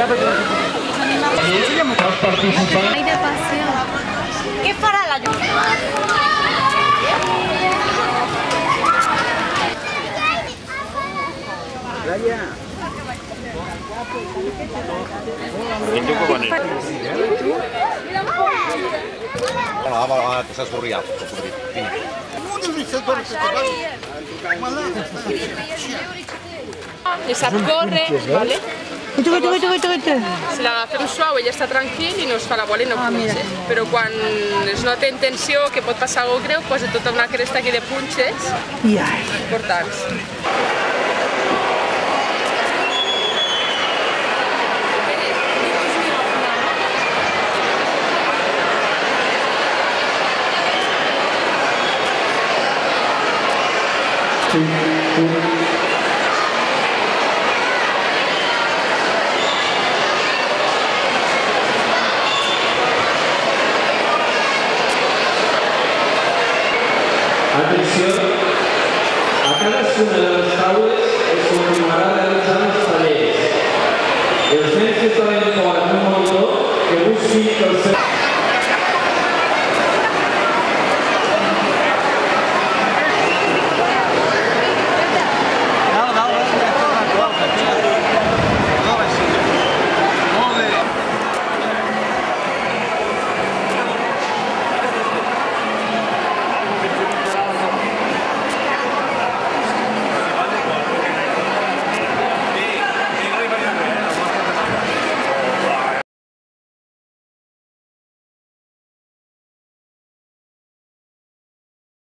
Hay de paseo. Què farà la llum? Vamos a empezar a surriar. I sap córrer, vale? Si l'agafem suau ella està tranquil i no es fa la bola i no punxa. Però quan es nota en tensió que pot passar alguna greu, posa tota una cresta aquí de punxes importants. Atenció, a cadascuna de les taules es continuarà realitzant els tallers. Els nens que estaven fora d'un monitor que busquin el seu...